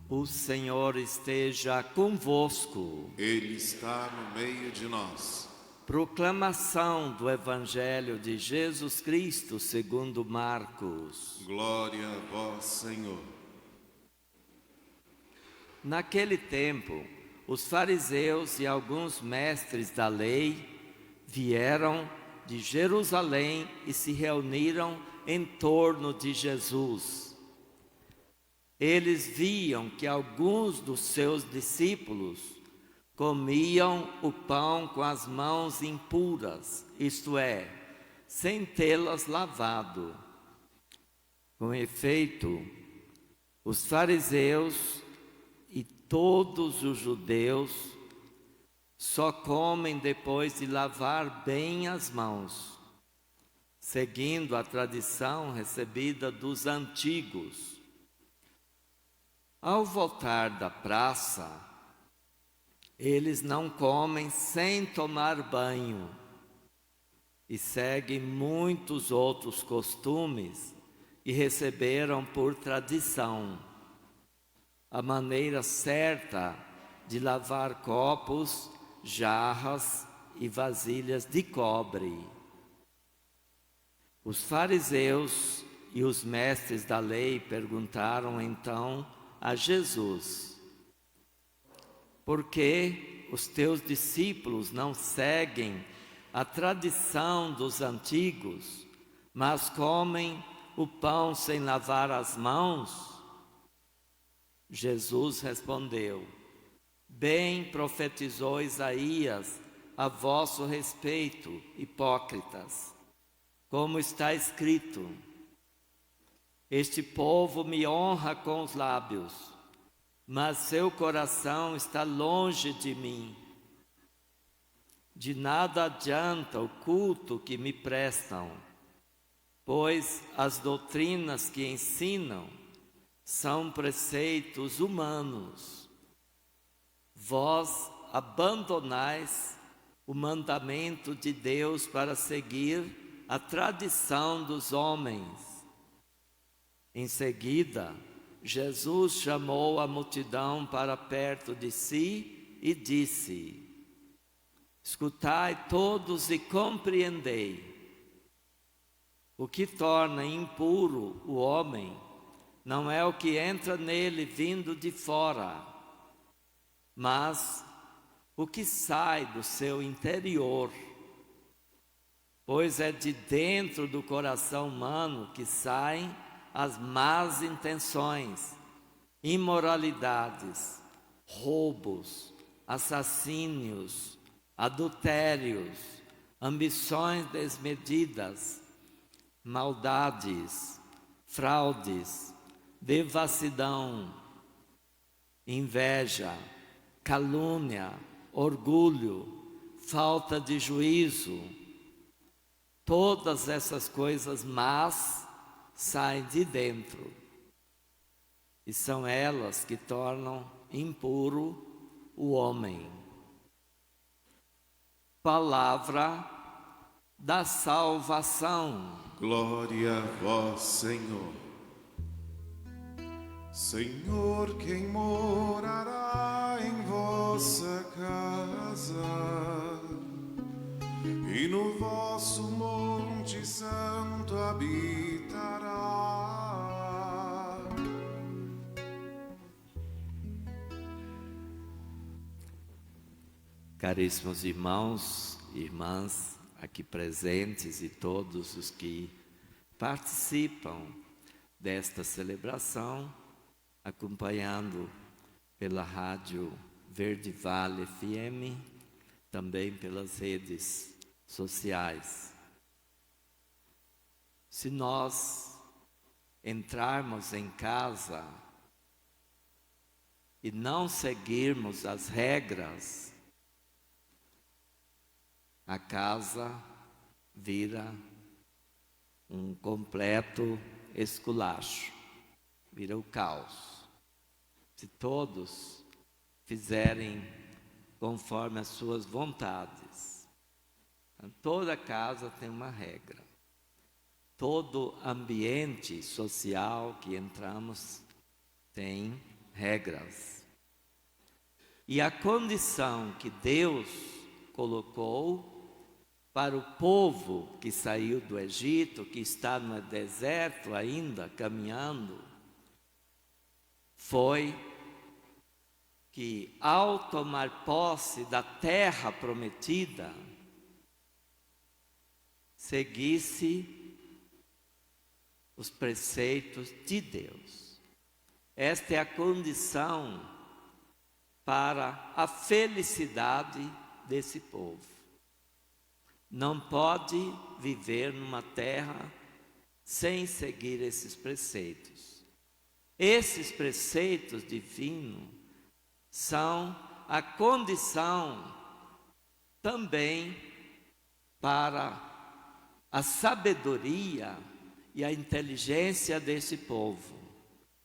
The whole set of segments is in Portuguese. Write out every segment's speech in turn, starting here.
O Senhor esteja convosco. Ele está no meio de nós. Proclamação do Evangelho de Jesus Cristo segundo Marcos. Glória a vós, Senhor. Naquele tempo, os fariseus e alguns mestres da lei vieram de Jerusalém e se reuniram em torno de Jesus. Eles viam que alguns dos seus discípulos comiam o pão com as mãos impuras, isto é, sem tê-las lavado. Com efeito, os fariseus e todos os judeus só comem depois de lavar bem as mãos, seguindo a tradição recebida dos antigos. Ao voltar da praça, eles não comem sem tomar banho e seguem muitos outros costumes que receberam por tradição. A maneira certa de lavar copos, jarras e vasilhas de cobre. Os fariseus e os mestres da lei perguntaram então a Jesus: por que os teus discípulos não seguem a tradição dos antigos, mas comem o pão sem lavar as mãos? Jesus respondeu: bem profetizou Isaías a vosso respeito, hipócritas, como está escrito: este povo me honra com os lábios, mas seu coração está longe de mim. De nada adianta o culto que me prestam, pois as doutrinas que ensinam são preceitos humanos. Vós abandonais o mandamento de Deus para seguir a tradição dos homens. Em seguida, Jesus chamou a multidão para perto de si e disse: escutai todos e compreendei. O que torna impuro o homem não é o que entra nele vindo de fora, mas o que sai do seu interior. Pois é de dentro do coração humano que saem as más intenções, imoralidades, roubos, assassínios, adultérios, ambições desmedidas, maldades, fraudes, devassidão, inveja, calúnia, orgulho, falta de juízo. Todas essas coisas más saem de dentro, e são elas que tornam impuro o homem. Palavra da salvação. Glória a vós, Senhor. Senhor, quem morará em vossa casa e no vosso monte santo habitará? Caríssimos irmãos e irmãs aqui presentes e todos os que participam desta celebração, acompanhando pela rádio Verde Vale FM, também pelas redes sociais. Se nós entrarmos em casa e não seguirmos as regras, a casa vira um completo esculacho, vira o caos. Se todos fizerem conforme as suas vontades, toda casa tem uma regra. Todo ambiente social que entramos tem regras. E a condição que Deus colocou para o povo que saiu do Egito, que está no deserto ainda, caminhando, foi que ao tomar posse da terra prometida, seguisse os preceitos de Deus. Esta é a condição para a felicidade desse povo. Não pode viver numa terra sem seguir esses preceitos. Esses preceitos divinos são a condição também para a sabedoria e a inteligência desse povo.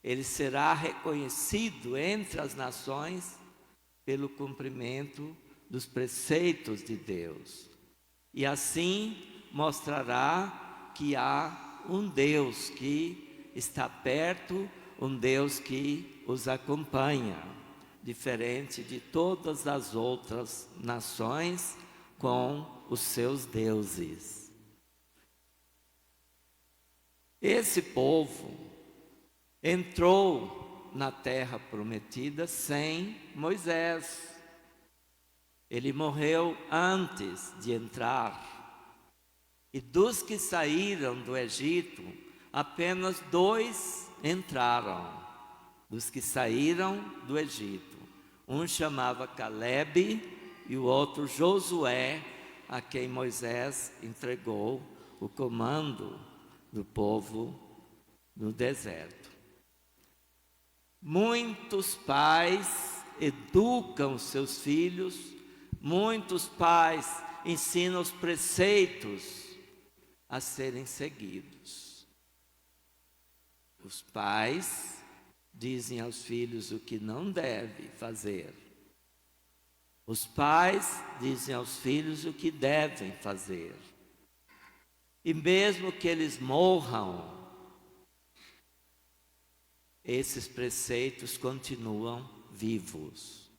Ele será reconhecido entre as nações pelo cumprimento dos preceitos de Deus. E assim mostrará que há um Deus que está perto, um Deus que os acompanha, diferente de todas as outras nações com os seus deuses. Esse povo entrou na terra prometida sem Moisés. Ele morreu antes de entrar. E dos que saíram do Egito, apenas 2 entraram. Dos que saíram do Egito. Um chamava Calebe e o outro Josué, a quem Moisés entregou o comando do povo no deserto. Muitos pais educam seus filhos, muitos pais ensinam os preceitos a serem seguidos. Os pais dizem aos filhos o que não deve fazer. Os pais dizem aos filhos o que devem fazer. E mesmo que eles morram, esses preceitos continuam vivos.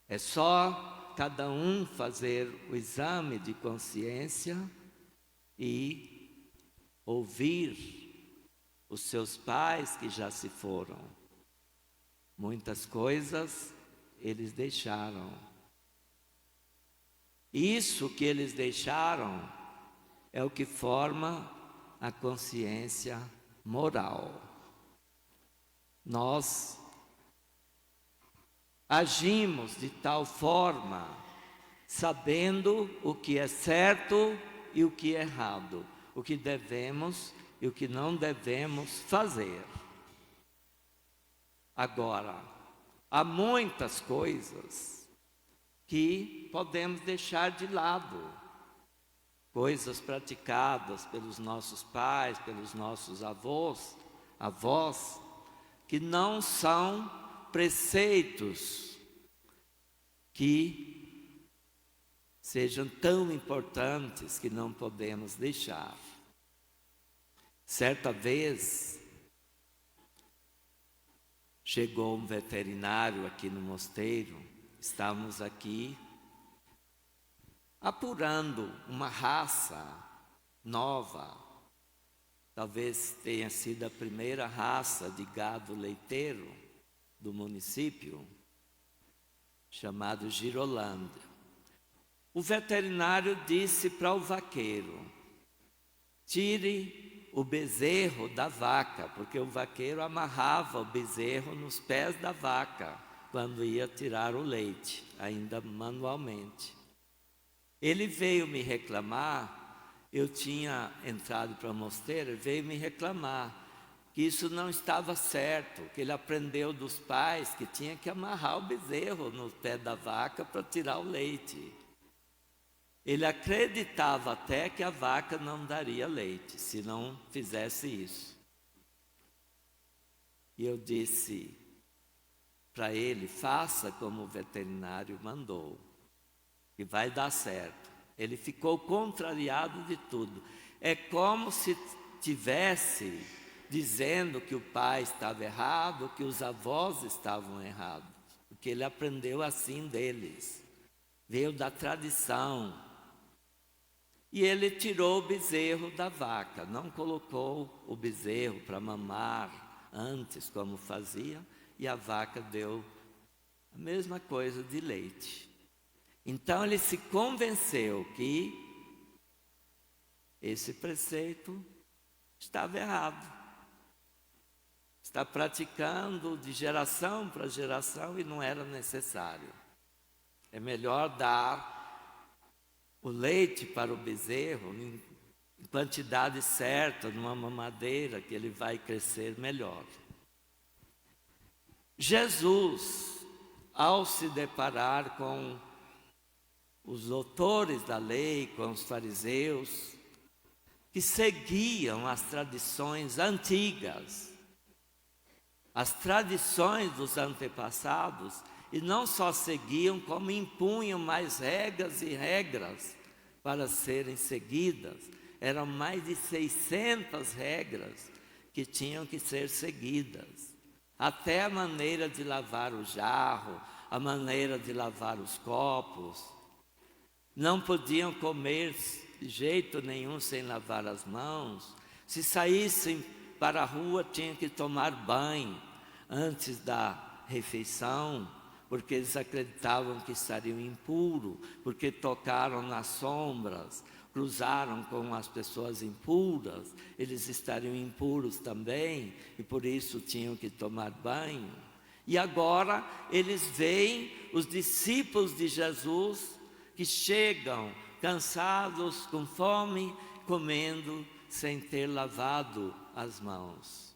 É só cada um fazer o exame de consciência e ouvir os seus pais que já se foram. Muitas coisas eles deixaram. Isso que eles deixaram é o que forma a consciência moral. Nós agimos de tal forma, sabendo o que é certo e o que é errado, o que devemos e o que não devemos fazer. Agora, há muitas coisas que podemos deixar de lado. Coisas praticadas pelos nossos pais, pelos nossos avós, que não são preceitos que sejam tão importantes que não podemos deixar. Certa vez, chegou um veterinário aqui no mosteiro, estávamos aqui apurando uma raça nova, talvez tenha sido a primeira raça de gado leiteiro do município, chamado Girolândia. O veterinário disse para o vaqueiro: tire o bezerro da vaca, porque o vaqueiro amarrava o bezerro nos pés da vaca quando ia tirar o leite, ainda manualmente. Ele veio me reclamar, eu tinha entrado para o mosteiro, veio me reclamar que isso não estava certo, que ele aprendeu dos pais que tinha que amarrar o bezerro no pé da vaca para tirar o leite. Ele acreditava até que a vaca não daria leite, se não fizesse isso. E eu disse para ele: faça como o veterinário mandou, que vai dar certo. Ele ficou contrariado de tudo. É como se tivesse dizendo que o pai estava errado, que os avós estavam errados, porque ele aprendeu assim deles, veio da tradição. E ele tirou o bezerro da vaca, não colocou o bezerro para mamar antes, como fazia, e a vaca deu a mesma coisa de leite. Então ele se convenceu que esse preceito estava errado. Está praticando de geração para geração e não era necessário. É melhor dar o leite para o bezerro em quantidade certa, numa mamadeira, que ele vai crescer melhor. Jesus, ao se deparar com os doutores da lei, com os fariseus, que seguiam as tradições antigas, as tradições dos antepassados, e não só seguiam, como impunham mais regras e regras para serem seguidas. Eram mais de 600 regras que tinham que ser seguidas. Até a maneira de lavar o jarro, a maneira de lavar os copos. Não podiam comer de jeito nenhum sem lavar as mãos. Se saíssem para a rua, tinham que tomar banho antes da refeição, porque eles acreditavam que estariam impuros, porque tocaram nas sombras, cruzaram com as pessoas impuras, eles estariam impuros também, e por isso tinham que tomar banho. E agora eles veem os discípulos de Jesus que chegam cansados, com fome, comendo sem ter lavado as mãos.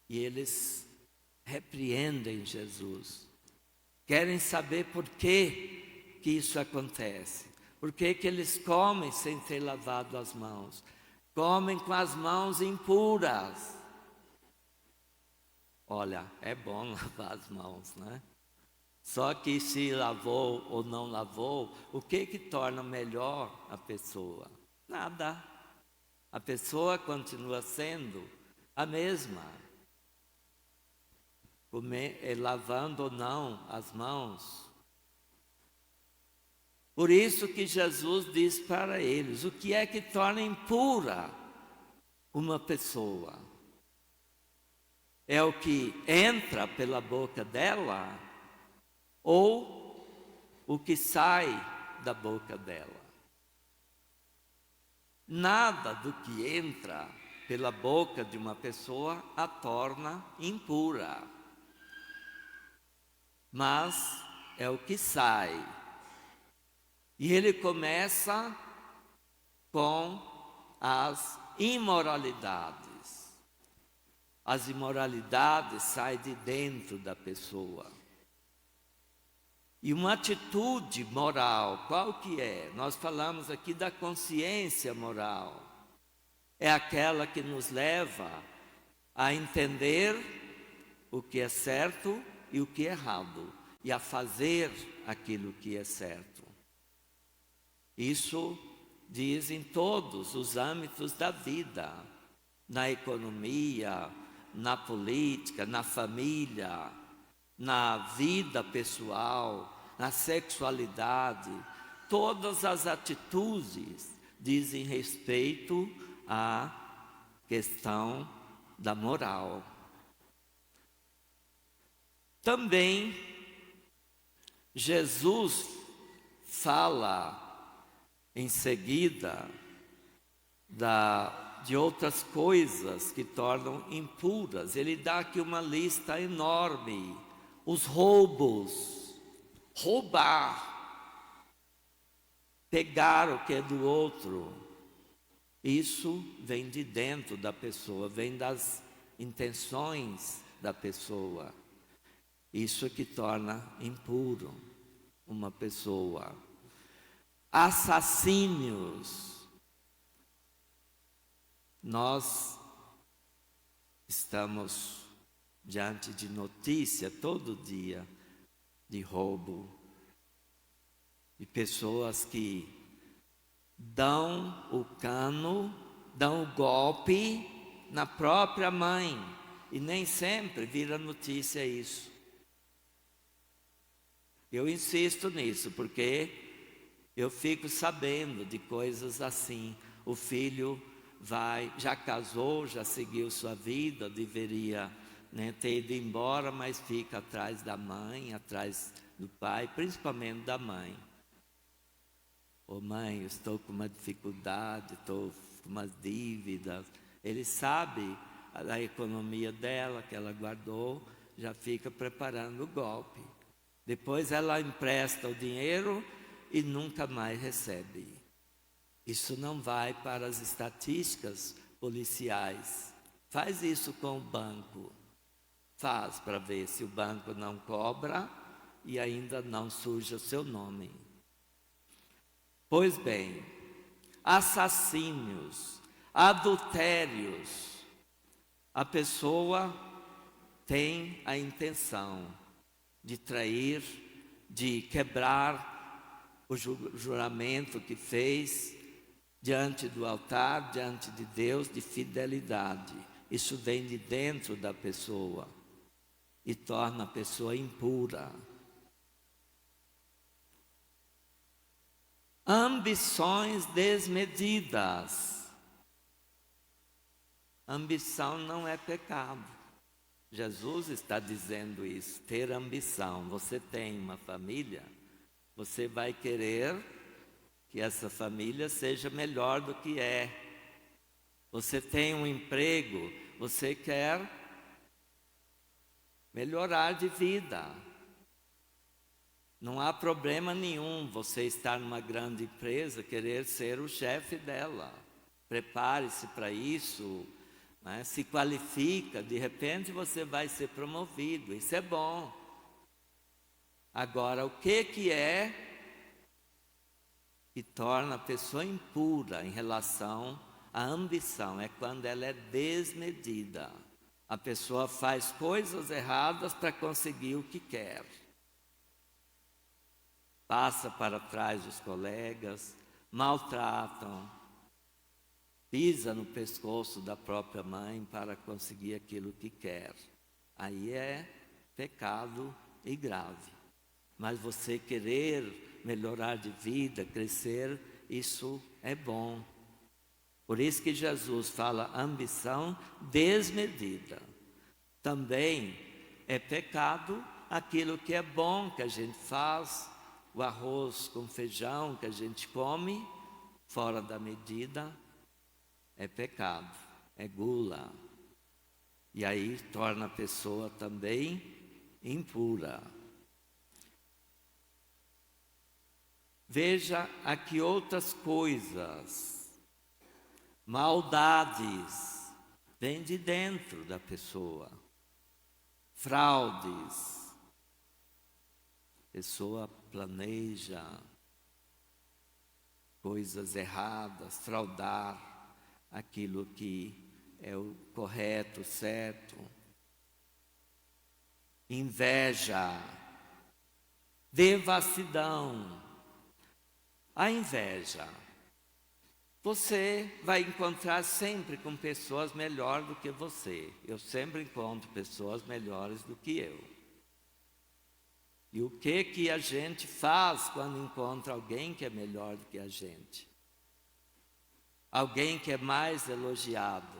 E eles repreendem Jesus. Querem saber por que isso acontece. Por que eles comem sem ter lavado as mãos? Comem com as mãos impuras. Olha, é bom lavar as mãos, né? Só que se lavou ou não lavou, o que torna melhor a pessoa? Nada. A pessoa continua sendo a mesma. Lavando ou não as mãos. Por isso que Jesus diz para eles, o que é que torna impura uma pessoa? É o que entra pela boca dela ou o que sai da boca dela? Nada do que entra pela boca de uma pessoa a torna impura. Mas é o que sai. E ele começa com as imoralidades. As imoralidades saem de dentro da pessoa. E uma atitude moral, qual que é? Nós falamos aqui da consciência moral. É aquela que nos leva a entender o que é certo e o que é errado, e a fazer aquilo que é certo. Isso diz em todos os âmbitos da vida, na economia, na política, na família, na vida pessoal, na sexualidade. Todas as atitudes dizem respeito à questão da moral. Também Jesus fala em seguida de outras coisas que tornam impuras. Ele dá aqui uma lista enorme. Os roubos, roubar, pegar o que é do outro. Isso vem de dentro da pessoa, vem das intenções da pessoa. Isso que torna impuro uma pessoa. Assassínios. Nós estamos diante de notícia todo dia de roubo, de pessoas que dão o cano, dão o golpe na própria mãe, e nem sempre vira notícia isso. Eu insisto nisso, porque eu fico sabendo de coisas assim. O filho já casou, já seguiu sua vida, deveria, né, ter ido embora, mas fica atrás da mãe, atrás do pai, principalmente da mãe. Ô mãe, eu estou com uma dificuldade, estou com umas dívidas. Ele sabe a economia dela, que ela guardou, já fica preparando o golpe. Depois ela empresta o dinheiro e nunca mais recebe. Isso não vai para as estatísticas policiais. Faz isso com o banco. Faz para ver se o banco não cobra e ainda não suja o seu nome. Pois bem, assassínios, adultérios, a pessoa tem a intenção de trair, de quebrar o juramento que fez diante do altar, diante de Deus, de fidelidade. Isso vem de dentro da pessoa e torna a pessoa impura. Ambições desmedidas. Ambição não é pecado. Jesus está dizendo isso, ter ambição. Você tem uma família, você vai querer que essa família seja melhor do que é. Você tem um emprego, você quer melhorar de vida. Não há problema nenhum você estar numa grande empresa, querer ser o chefe dela. Prepare-se para isso. Se qualifica, de repente você vai ser promovido, isso é bom. Agora, o que é que torna a pessoa impura em relação à ambição? É quando ela é desmedida. A pessoa faz coisas erradas para conseguir o que quer. Passa para trás dos colegas, maltratam, pisa no pescoço da própria mãe para conseguir aquilo que quer. Aí é pecado e grave. Mas você querer melhorar de vida, crescer, isso é bom. Por isso que Jesus fala ambição desmedida. Também é pecado aquilo que é bom que a gente faz, o arroz com feijão que a gente come, fora da medida, é pecado, é gula. E aí torna a pessoa também impura. Veja aqui outras coisas. Maldades vêm de dentro da pessoa. Fraudes. A pessoa planeja coisas erradas, fraudar aquilo que é o correto, certo. Inveja, devassidão. A inveja. Você vai encontrar sempre com pessoas melhores do que você. Eu sempre encontro pessoas melhores do que eu. E o que a gente faz quando encontra alguém que é melhor do que a gente? Alguém que é mais elogiado,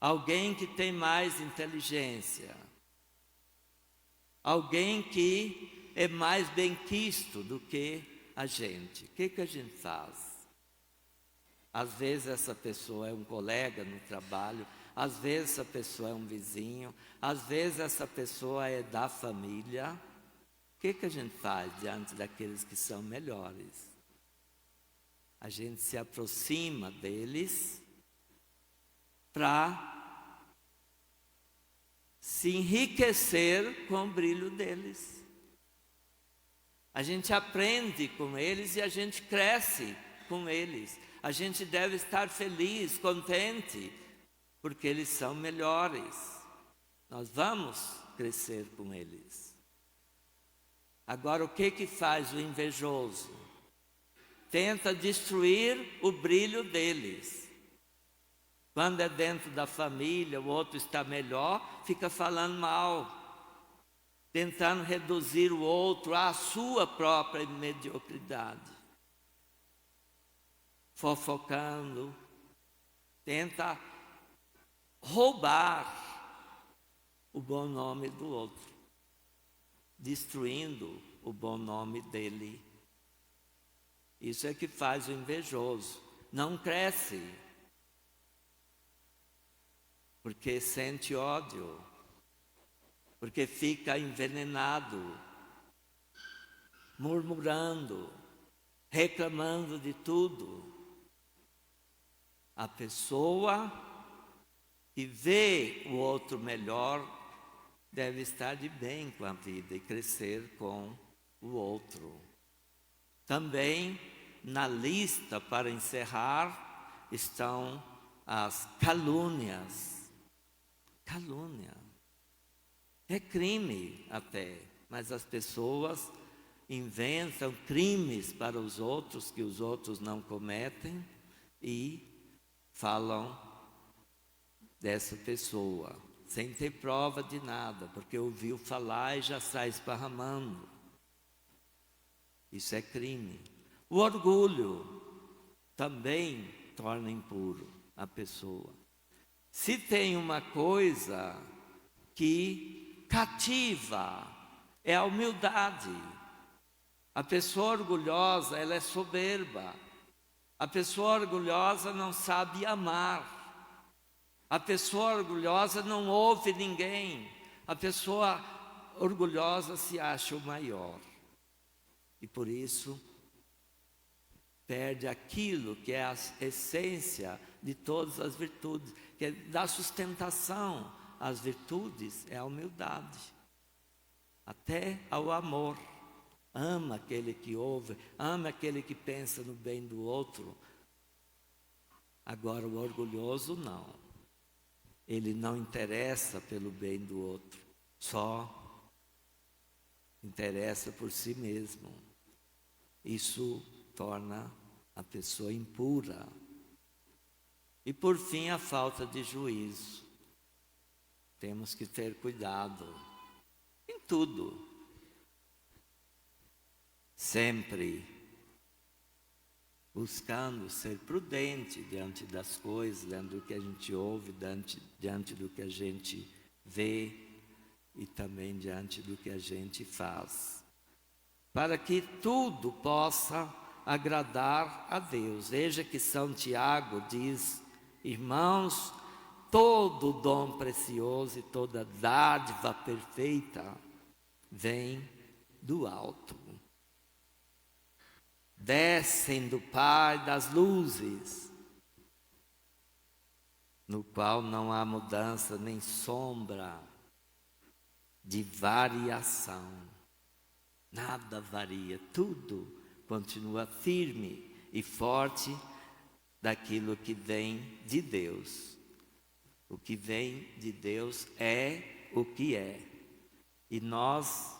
alguém que tem mais inteligência, alguém que é mais benquisto do que a gente. O que a gente faz? Às vezes essa pessoa é um colega no trabalho, às vezes essa pessoa é um vizinho, às vezes essa pessoa é da família. O que a gente faz diante daqueles que são melhores? A gente se aproxima deles para se enriquecer com o brilho deles. A gente aprende com eles e a gente cresce com eles. A gente deve estar feliz, contente, porque eles são melhores. Nós vamos crescer com eles. Agora, o que faz o invejoso? Tenta destruir o brilho deles. Quando é dentro da família, o outro está melhor, fica falando mal, tentando reduzir o outro à sua própria mediocridade, fofocando, tenta roubar o bom nome do outro, destruindo o bom nome dele. Isso é que faz o invejoso. Não cresce, porque sente ódio, porque fica envenenado, murmurando, reclamando de tudo. A pessoa que vê o outro melhor deve estar de bem com a vida e crescer com o outro. Também na lista, para encerrar, estão as calúnias. Calúnia é crime até, mas as pessoas inventam crimes para os outros que os outros não cometem e falam dessa pessoa sem ter prova de nada, porque ouviu falar e já sai esparramando. Isso é crime. O orgulho também torna impuro a pessoa. Se tem uma coisa que cativa, é a humildade. A pessoa orgulhosa, ela é soberba. A pessoa orgulhosa não sabe amar. A pessoa orgulhosa não ouve ninguém. A pessoa orgulhosa se acha o maior. E por isso perde aquilo que é a essência de todas as virtudes, que é dar sustentação às virtudes, é a humildade, até ao amor. Ama aquele que ouve, ama aquele que pensa no bem do outro. Agora o orgulhoso não, ele não interessa pelo bem do outro, só interessa por si mesmo. Isso torna a pessoa impura. E por fim, a falta de juízo. Temos que ter cuidado em tudo. Sempre buscando ser prudente diante das coisas, diante do que a gente ouve, diante do que a gente vê e também diante do que a gente faz, para que tudo possa agradar a Deus. Veja que São Tiago diz: irmãos, todo dom precioso e toda dádiva perfeita vem do alto, descem do Pai das luzes, no qual não há mudança nem sombra de variação. Nada varia, tudo continua firme e forte daquilo que vem de Deus. O que vem de Deus é o que é. E nós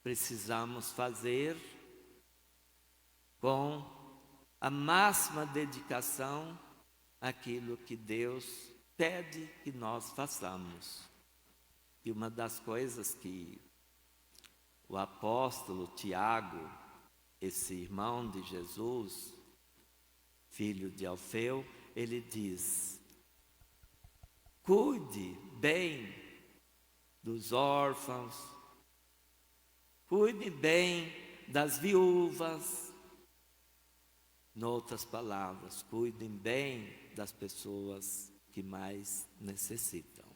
precisamos fazer com a máxima dedicação aquilo que Deus pede que nós façamos. E uma das coisas que o apóstolo Tiago, esse irmão de Jesus, filho de Alfeu, ele diz: cuide bem dos órfãos, cuide bem das viúvas. Noutras palavras, cuidem bem das pessoas que mais necessitam.